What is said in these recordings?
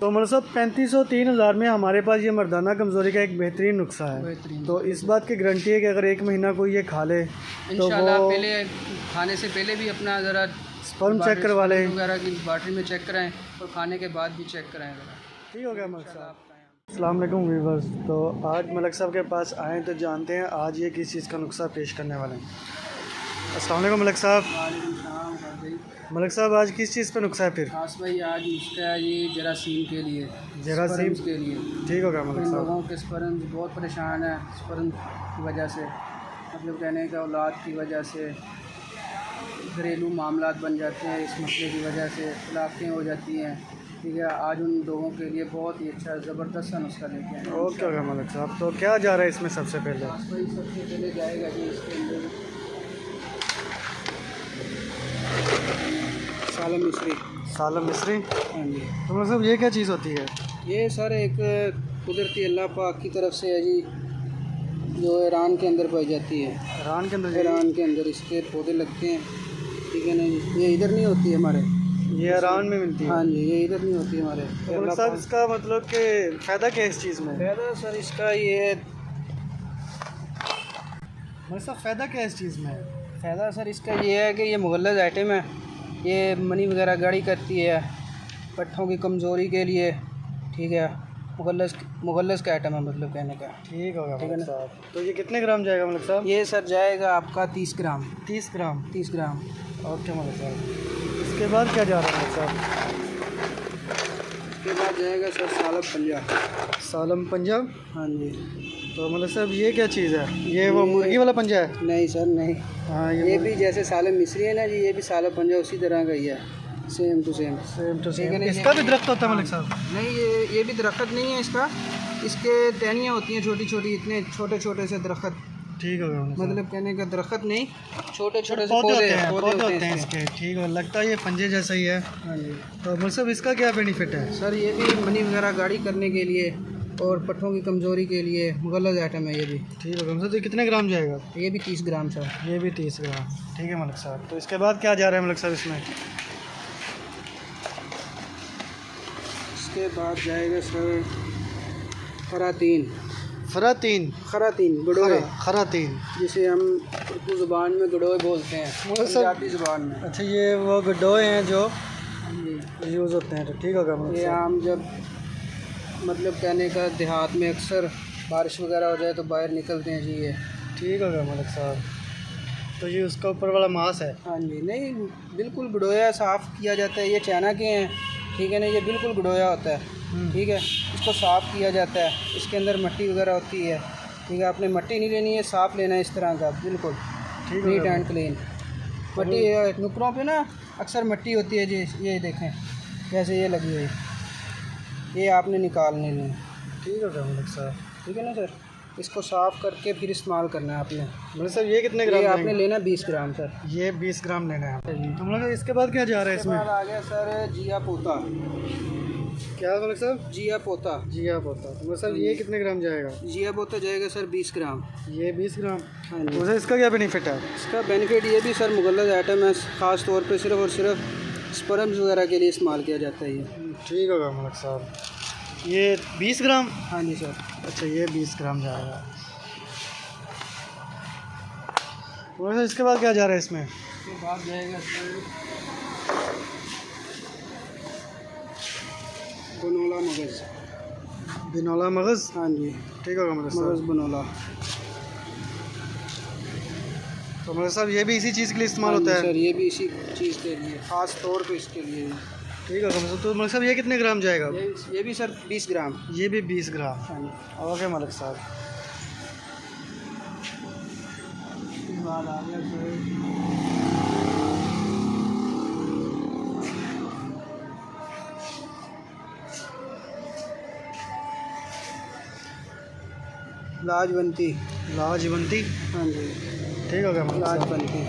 तो मतलब 3503,000 में हमारे पास ये मर्दाना कमज़ोरी का एक बेहतरीन नुस्खा है। तो इस बात की गारंटी है कि अगर एक महीना कोई ये खा ले तो वो पहले खाने से पहले भी अपना ज़रा स्पर्म चेक करवा लें वगैरह की बैटरी में चेक कराएं और खाने के बाद भी चेक कराएं। ठीक हो गया मलक साहब। अस्सलाम वालेकुम व्यूअर्स। तो आज मलक साहब के पास आए तो जानते हैं आज ये किस चीज़ का नुस्खा पेश करने वाले हैं। अस्सलाम वालेकुम मलक साहब। मलक साहब आज किस चीज़ पे नुस्खा है फिर? खास भाई आज नुस्खा है ये जरासीम के लिए, जरासीम के लिए। ठीक होगा मलक साहब। लोगों के स्पर्म बहुत परेशान है स्पर्म की वजह से, मतलब कहने का औलाद की वजह से घरेलू मामलात बन जाते हैं, इस मसले की वजह से तलाक़ें हो जाती हैं। ठीक है, आज उन लोगों के लिए बहुत ही अच्छा ज़बरदस्त सा नुस्खा लेके आए। ओके होगा मलक साहब। तो क्या जा रहा है इसमें सबसे पहले? भाई सबसे पहले जाएगा जी इसके अंदर सालम मिस्री। सालम मिस्री, हाँ जी। तो मतलब साहब ये क्या चीज़ होती है? ये सर एक कुदरती अल्लाह पाक की तरफ से है जी, जो ईरान के अंदर पाई जाती है। ईरान के अंदर? ईरान के अंदर इसके पौधे लगते हैं, ठीक है ना जी। ये इधर नहीं होती है हमारे, ये ईरान में मिलती है? हाँ जी, ये इधर नहीं होती है हमारे। तो मतलब साहब इसका मतलब कि फ़ायदा क्या है इस चीज़ में? फ़ायदा सर इसका ये मतलब साहब फ़ायदा क्या है इस चीज़ में? फ़ायदा सर इसका ये है कि ये मुगल्लज़ आइटम है, ये मनी वगैरह गाढ़ी करती है, पट्ठों की कमज़ोरी के लिए। ठीक है, मुगल्लज़ का आइटम है मतलब कहने का। ठीक होगा मलक साहब। तो ये कितने ग्राम जाएगा मलक साहब? ये सर जाएगा आपका 30 ग्राम। 30 ग्राम? 30 ग्राम। ओके मलक साहब। इसके बाद क्या जा रहा है मलक साहब? इसके बाद जाएगा सर सालम पंजाब। सालम पंजाब? हाँ जी। तो मतलब साहब ये क्या चीज़ है? ये वो मुर्गी वाला पंजा है? नहीं सर नहीं। हाँ ये भी जैसे सालम मिस्री है ना जी, ये भी सालम पंजाब उसी तरह का ही है, same to same. Same to ठीक है सेम। ना, इसका भी दरख्त होता है मलक साहब? नहीं, ये भी दरख्त नहीं है इसका, इसके टहनियाँ होती हैं छोटी छोटी, इतने छोटे छोटे से दरख्त। ठीक होगा मतलब कहने का दरख्त नहीं, छोटे छोटे से पौधे पौधे होते हैं इसके। ठीक है, लगता है ये पंजे जैसा ही है। हाँ जी। तो मतलब इसका क्या बेनिफिट है? सर ये भी मनी वगैरह गाढ़ी करने के लिए और पट्ठों की कमज़ोरी के लिए मुगल्लज़ आइटम है ये भी। ठीक होगा मतलब। तो कितने ग्राम जाएगा? ये भी 30 ग्राम सर। ये भी 30 ग्राम। ठीक है मलक साहब। तो इसके बाद क्या जा रहा है मलक साहब इसमें? इसके बाद जाएगा सर खरातीन। खरातीन? गडोए, खरातीन जिसे हम उर्दू ज़ुबान में गडोए बोलते हैं, पंजाबी ज़ुबान में। अच्छा, ये वो गड्ढोए हैं जो जी। यूज़ होते हैं। तो ठीक होगा मलक ये साहब। आम जब मतलब कहने का देहात में अक्सर बारिश वगैरह हो जाए तो बाहर निकलते हैं जी ये। ठीक होगा मलक साहब। तो ये उसका ऊपर वाला मांस है? हाँ जी। नहीं, बिल्कुल गडोया साफ़ किया जाता है, ये चाइना के हैं, ठीक है ना, ये बिल्कुल गडोया होता है। ठीक है, इसको साफ़ किया जाता है, इसके अंदर मिट्टी वगैरह होती है। ठीक है, आपने मिट्टी नहीं लेनी है, साफ़ लेना है इस तरह का, बिल्कुल नीट एंड क्लीन। मिट्टी नुकरों पे ना अक्सर मिट्टी होती है जी, ये देखें जैसे ये लगी हुई, ये आपने निकालनी नहीं। ठीक होगा मलक साहब। ठीक है ना सर, इसको साफ़ करके फिर इस्तेमाल करना है आपने। मलक साहब ये कितने ग्राम? ये आपने लेना 20 ग्राम सर। ये 20 ग्राम लेना है। तो मतलब इसके बाद क्या जा रहा है इसके इसमें? बाद आ गया सर जिया पोता। क्या मलक साहब? जिया पोता। जी आप होता। तो मतलब ये कितने ग्राम जाएगा? जिया पोता जाएगा सर 20 ग्राम। ये 20 ग्राम? हाँ जी। वैसे इसका क्या बेनिफिट है? इसका बेनिफिट ये भी सर मुगल्लज़ आइटम है, ख़ास तौर पे सिर्फ़ और सिर्फ स्पर्म्स वगैरह के लिए इस्तेमाल किया जाता है ये। ठीक होगा मलक साहब। ये 20 ग्राम? हाँ जी सर। अच्छा, ये 20 ग्राम जाएगा। वैसे इसके बाद क्या जा रहा है इसमें? इसके बाद जाएगा सर बनोला मगज़। बिनौला मगज़? हाँ जी, ठीक होगा मलक साहब। मगज़ बनोला। तो मलक साहब ये भी इसी चीज़ के लिए इस्तेमाल हाँ जी होता है? सर, ये भी इसी चीज़ के लिए, ख़ास तौर पे इसके लिए। ठीक होगा मलक साहब। तो मलक साहब ये कितने ग्राम जाएगा? ये भी सर 20 ग्राम। ये भी 20 ग्राम। हाँ जी। ओके मलक साहब। इसके बाद आ गया सर लाजवंती। लाजवंती? हाँ जी, ठीक होगा मलक साहब। लाजवंती।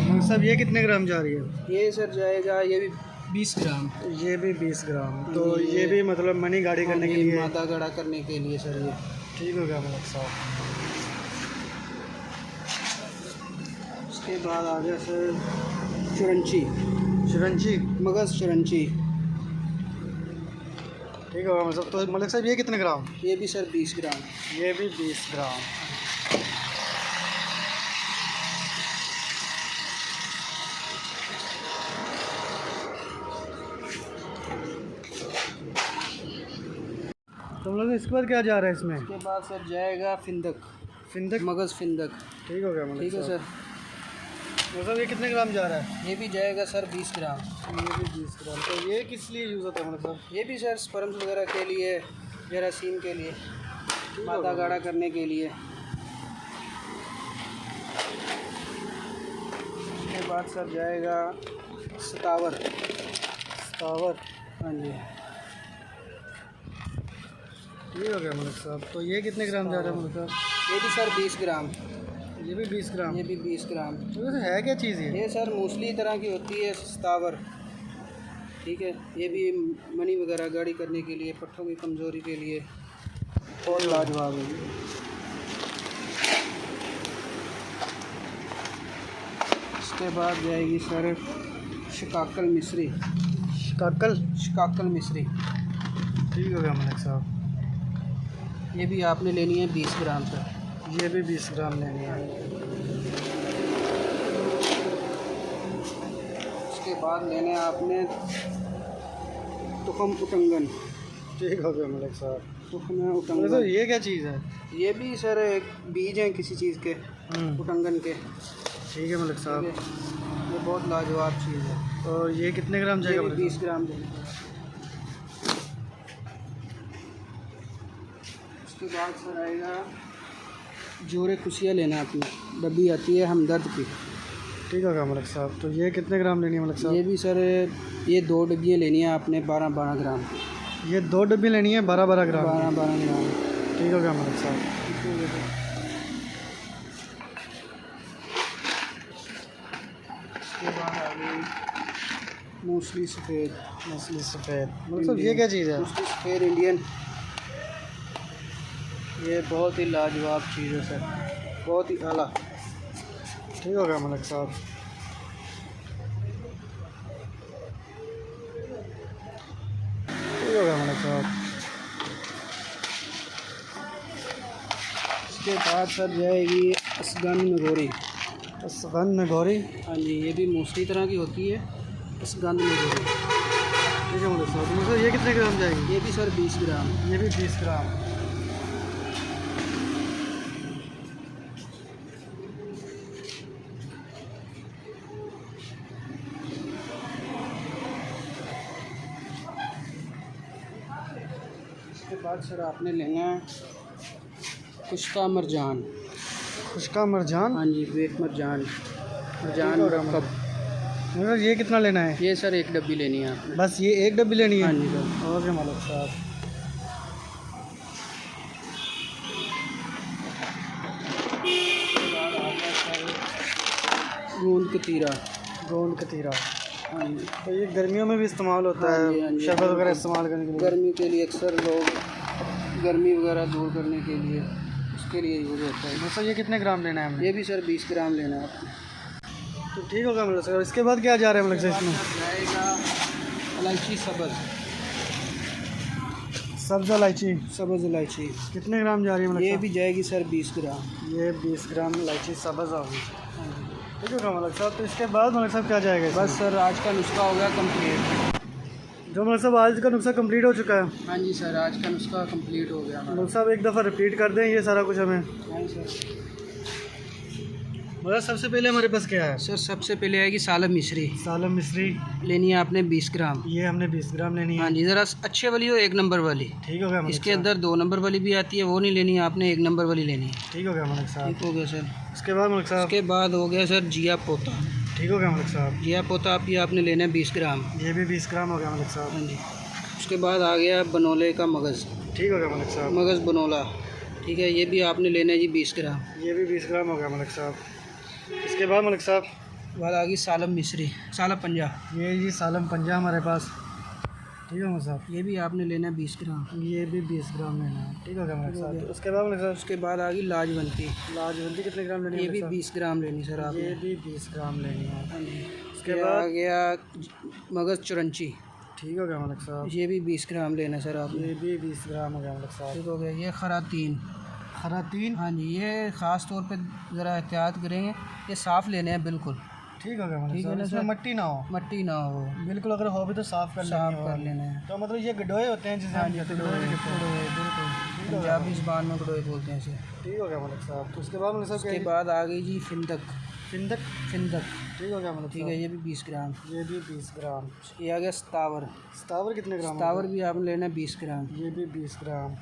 मलक साहब ये कितने ग्राम जा रही है? ये सर जाएगा, ये भी 20 ग्राम। ये भी 20 ग्राम। तो ये भी मतलब मनी गाड़ी करने के लिए? मादा गड़ा करने के लिए सर ये। ठीक होगा मलक साहब। उसके बाद आ गया सर चुरंची। चिरंजी? मगज़ चुरंची। ठीक होगा मतलब। तो मलिक साहब ये कितने ग्राम? ये भी सर 20 ग्राम। ये भी 20 ग्राम। तो मतलब इसके बाद क्या जा रहा है इसमें? इसके बाद सर जाएगा फिंदक, फिंदक, मगज़ फिंदक। ठीक हो गया मलिक ठीक है साहब। सर। मतलब ये कितने ग्राम जा रहा है? ये भी जाएगा सर 20 ग्राम। ये भी 20 ग्राम। तो ये किस लिए यूज़ होता है मलिक साहब? ये भी सर स्पर्म्स वगैरह के लिए, जरासीम के लिए, मादा गाढ़ा करने के लिए। उसके बाद सर जाएगा सतावर। पावर, हाँ जी। ठीक हो गया मलिक साहब। तो ये कितने ग्राम जा रहा है मलिक साहब? ये भी सर 20 ग्राम। ये भी 20 ग्राम। ये भी 20 ग्राम। तो वैसे है क्या चीज़ ये? ये सर मूसली तरह की होती है, सतावर। ठीक है, ये भी मनी वगैरह गाढ़ी करने के लिए, पट्ठों की कमज़ोरी के लिए बहुत लाजवाब है। इसके बाद जाएगी सर शिकाकल मिस्री। शिकाकल मिस्री। ठीक हो गया मलिक साहब। ये भी आपने लेनी है 20 ग्राम तक। ये भी 20 ग्राम लेनी है। उसके बाद लेने हैं आपने तुखम उटंगन। ठीक हो गया मलिक साहब। तुखम है तो उटंगन। ये क्या चीज़ है? ये भी सर एक बीज हैं किसी चीज़ के, उटंगन के। ठीक है मलिक ठीक साहब। है, ये बहुत लाजवाब चीज़ है। और ये कितने ग्राम ये जाएगा भी मलिक 20 ग्राम देंगे। उसके बाद सर आएगा जोरे खुशियाँ लेना अपनी, डब्बी आती है हमदर्द की। साहब? ठीक हो गया मलिक साहब। तो ये कितने ग्राम लेनी है मलिक साहब? ये भी सर ये 2 डब्बियाँ लेनी है आपने 12-12 ग्राम। ये 2 डब्बी लेनी है 12-12 ग्राम की। 12-12 ग्राम। ठीक हो गया मलिक साहब। उसके बाद आ गई मूसली सफ़ेद। मछली सफ़ेद। मलिक साहब ये क्या चीज़ है? मूसली सफ़ेद इंडियन। ये बहुत ही लाजवाब चीज़ है सर, बहुत ही आला। ठीक हो गया मलिक साहब। ठीक हो गया मलिक साहब। इसके बाद सर जाएगी असगन नगोरी। सुगंध गौरी। हाँ जी, ये भी मूसली तरह की होती है, असगन नगोरी। ठीक है मलिक साहब। तो ये कितने ग्राम जाएगी? ये भी सर 20 ग्राम। ये भी 20 ग्राम। उसके बाद सर आपने लेना है खुश्का मरजान। खुश्का मरजान। हाँ जी, बेट मरजान, मरजान ठीक होगा मुरक्कब। मतलब ये कितना लेना है? ये सर 1 डब्बी लेनी है आपने। बस ये 1 डब्बी लेनी है? हाँ जी सर। ओके मलिक साहब। गोंद कतीरा। गोंद कतीरा। हाँ जी। तो ये गर्मियों में भी इस्तेमाल होता हाँ जी, हाँ है, जी। शरबत वगैरह इस्तेमाल करने के लिए? गर्मी के लिए अक्सर लोग गर्मी वगैरह दूर करने के लिए उसके लिए यूज़ होता है। दोस्तों ये कितने ग्राम लेना है हमें? ये भी सर 20 ग्राम लेना है आपने। तो ठीक होगा मलिक साहब। इसके बाद क्या जा रहा है मलिक साहब इसमें? जाएगा इलायची सब्ज़। सब्ज़ इलायची। सब्ज़ इलायची कितने ग्राम जा रही है मलिक ये साहब? भी जाएगी सर 20 ग्राम। ये 20 ग्राम इलायची सब्ज़ होगी। ठीक होगा मलिक साहब। तो इसके बाद मलिक साहब क्या जाएगा इसमें? बस सर आज का नुस्खा हो गया कंप्लीट। जो मलिक साहब आज का नुस्खा कंप्लीट हो चुका है। हाँ जी सर, आज का नुस्खा कंप्लीट हो गया हमारा। मलिक साहब एक दफ़ा रिपीट कर दें ये सारा कुछ हमें। हाँ सर। मतलब सबसे पहले हमारे पास क्या है? सर सबसे पहले आएगी सालम मिश्री। सालम मिश्री लेनी है आपने 20 ग्राम। ये हमने 20 ग्राम लेनी है। हाँ जी, ज़रा अच्छे वाली हो, 1 नंबर वाली। ठीक हो गया मलिक इसके साहब। अंदर 2 नंबर वाली भी आती है, वो नहीं लेनी है आपने, 1 नंबर वाली लेनी है। ठीक हो गया मलिक साहब। ठीक हो गया सर। उसके बाद मलिक साहब? उसके बाद हो गया सर जिया पोता। ठीक हो गया मलिक साहब। जिया पोता आप ये आपने लेना है 20 ग्राम। ये भी 20 ग्राम हो गया मलिक साहब। हाँ जी। उसके बाद आ गया बनोले का मगज़। ठीक हो गया मलिक साहब। मगज़ बनोला, ठीक है, ये भी आपने लेना है जी 20 ग्राम। ये भी 20 ग्राम हो गया मलिक साहब। इसके बाद मलिक साहब? बाद आ गई सालम मिश्री, सालम पंजा। ये जी सालम पंजा हमारे पास। ठीक है मलिक साहब। ये भी आपने लेना है 20 ग्राम। ये भी 20 ग्राम लेना है। ठीक हो गया मलिक साहब। तो उसके बाद मलिक साहब? उसके बाद आ गई लाजवंती। लाजवंती कितने ग्राम लेनी है? ये भी 20 ग्राम लेनी सर आपने। ये भी 20 ग्राम लेनी है। हाँ जी। उसके ये बाद? आ गया मगज़ चुरंची। ठीक हो गया मलिक साहब। ये भी 20 ग्राम लेना है सर आपने। ये भी 20 ग्राम हो गया मलिक साहब। ठीक हो गया। ये खरातीन। खरातीन। हाँ जी, ये ख़ास तौर पे ज़रा एहतियात करेंगे, ये साफ़ लेने हैं बिल्कुल। ठीक हो गया मलिक ठीक है साहब। ना इसमें सर? मट्टी ना हो। मट्टी ना हो, बिल्कुल, अगर हो भी तो साफ़ कर लेना है। तो मतलब ये गडोए होते हैं जिसे हाँ हम जी, कहते हैं, गडोए, कहते हैं। बिल्कुल पंजाबी ज़बान में गडोए बोलते हैं इसे। ठीक हो गया मलिक साहब। तो उसके बाद मलिक साहब उसके बाद आ गई जी फिंदक। फिंदक। फिंदक ठीक हो गया मलिक ठीक साहब। है, ये भी 20 ग्राम। ये भी 20 ग्राम। ये आ गया सतावर। सतावर कितने ग्राम? सतावर भी आपने लेना है 20 ग्राम। ये भी 20 ग्राम।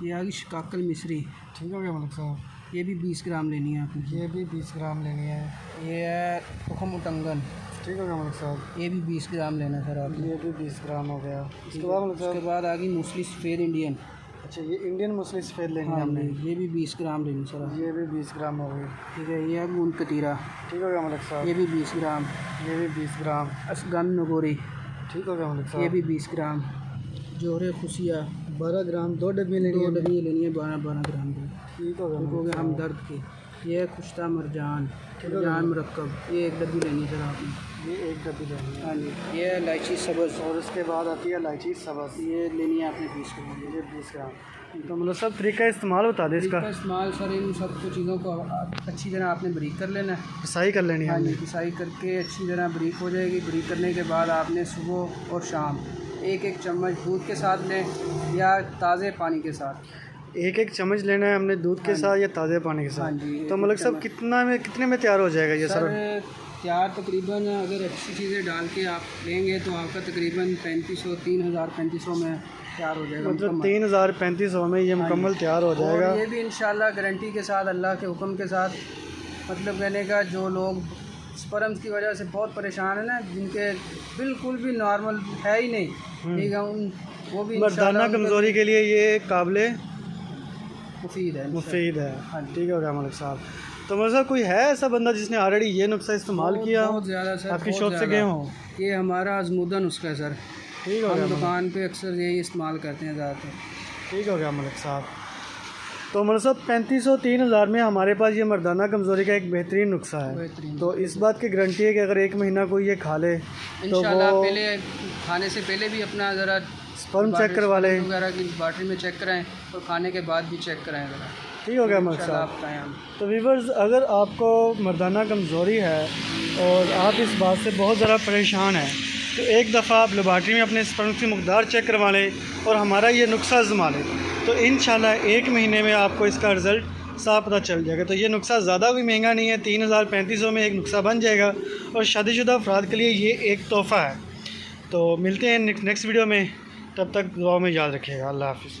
ये आ गई शिकाकल मिस्री। ठीक हो गया मलिक साहब। ये भी 20 ग्राम लेनी है आपने। ये भी 20 ग्राम लेनी है। ये है तुखम उटंगन। ठीक हो गया मलिक साहब। ये भी 20 ग्राम लेना है सर आपने। ये भी 20 ग्राम हो गया। उसके बाद मलिक उसके साहब, बाद आ गई मूसली सफ़ेद इंडियन। अच्छा ये इंडियन मुस्लिम सफ़ेद लेनी है हाँ हमने। ये भी 20 ग्राम लेनी सर आपने। ये भी 20 ग्राम हो गई। ठीक है। ये है गूंद कतीरा। ठीक हो गया मलिक साहब। ये भी 20 ग्राम। ये भी 20 ग्राम। असगन नगोरी। ठीक हो गया मलिक ये साहब। भी 20 ग्राम। जोहरे खुशिया 12 ग्राम। 2 डब्बी लेनी 2 है। डब्बी लेनी है 12 ग्राम की। ठीक हो गया ठीक हो मलिक गया साहब। हमदर्द की। ये है खुश्ता मरजान। ठीक हो मरजान गया। मरकब, ये 1 डब्बी लेनी है सर आपने। ये 1 डब्बी लेनी है। हाँ जी। ये है इलायची सब्ज़। और उसके बाद आती है इलायची सब्ज़। ये लेनी है आपने 20 ग्राम। ये 20 ग्राम। तो मतलब सब तरीका इस्तेमाल बता दे इसका। इसका इस्तेमाल सर इन सब कुछ चीज़ों को अच्छी तरह आपने बरीक कर लेना है। पिसाई कर लेनी है हाँ जी, हमने। पिसाई करके अच्छी तरह बरीक हो जाएगी। बरीक करने के बाद आपने सुबह और शाम 1-1 चम्मच दूध के साथ लें या ताज़े पानी के साथ। 1-1 चम्मच लेना है हमने दूध के साथ या ताज़े पानी के हाँ साथ। जी। तो मतलब सब कितने में तैयार हो जाएगा ये सर सर? तैयार तकरीबन अगर अच्छी चीज़ें डाल के आप लेंगे तो आपका तकरीबन 3,500 में तैयार हो जाएगा। मतलब मुकम्मल। 3,3500 में ये मुकम्मल तैयार हो जाएगा। और ये भी इंशाल्लाह गारंटी के साथ, अल्लाह के हुक्म के साथ। मतलब कहने का, जो लोग स्पर्म्स की वजह से बहुत परेशान है ना, जिनके बिल्कुल भी नॉर्मल है ही नहीं, ठीक है, उन वो भी मर्दाना इंशाल्लाह कमज़ोरी के लिए ये काबिले मुफीद है। मुफीद है। हाँ जी। ठीक हो गया मलिक साहब। तो मतलब कोई है ऐसा बंदा जिसने ऑलरेडी ये नुस्खा इस्तेमाल किया? बहुत ज़्यादा सर, आपकी बहुत शॉप से ज़्यादा। गए हों? ये हमारा आजमूदा नुस्खा है सर। ठीक हो हम गया। दुकान पे अक्सर यही इस्तेमाल करते हैं ज़्यादातर। ठीक हो गया मलिक साहब। तो मतलब साहब 3500-3000 में हमारे पास ये मर्दाना कमज़ोरी का एक बेहतरीन नुस्खा है। बेहतरीन। तो इस बात की गारंटी है कि अगर 1 महीना कोई ये खा ले तो इंशाल्लाह वो पहले खाने से पहले भी अपना ज़रा स्पर्म चेक करवा ले। वगैरह की बैटरी में चेक कराएं और खाने के बाद भी चेक कराएं ज़रा। ठीक हो गया मलिक इंशाल्लाह साहब। आप बताएं हम। तो वीवर्स, अगर आपको मर्दाना कमज़ोरी है और आप इस बात से बहुत ज़्यादा परेशान हैं तो एक दफ़ा आप लेबॉर्ट्री में अपने स्पर्म की मकदार चेक करवा लें और हमारा ये नुस्खा आज़मा लें, तो इंशाल्लाह 1 महीने में आपको इसका रिज़ल्ट साफ पता चल जाएगा। तो ये नुस्खा ज़्यादा भी महंगा नहीं है, 3,3500 में एक नुस्खा बन जाएगा और शादीशुदा अफराद के लिए ये एक तोहफ़ा है। तो मिलते हैं नेक्स्ट वीडियो में, तब तक दुआ में याद रखिएगा। अल्लाह हाफ़िज़।